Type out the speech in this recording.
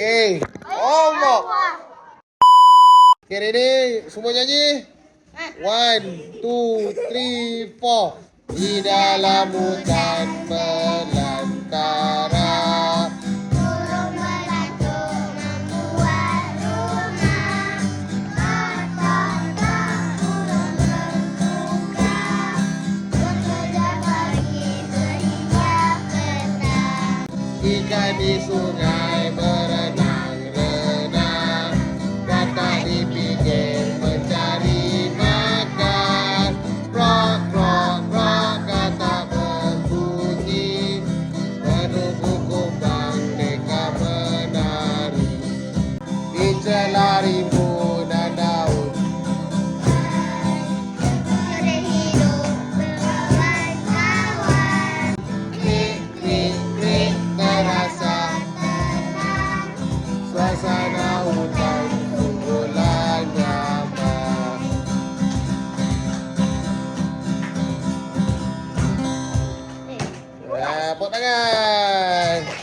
Okay. Allah. Okay, ready? Semua nyanyi? 1, 2, 3, 4. Di dalam hutan belantara. Burung melatu membuat rumah. Kata-kata burung berbuka. Bekerja pagi sehingga petang. Ikan di sungai berenang-renang. Katak di pinggir mencari makan. Krok, krok, krok, katak berbunyi. Menunggu kumbang mereka menari. Di celah rimbunan daun. Sudah hidup berkawan-kawan. Klik, klik, klik, terasa Tenang. suasana hutan kumpulan nyaman. Tepuk tangan.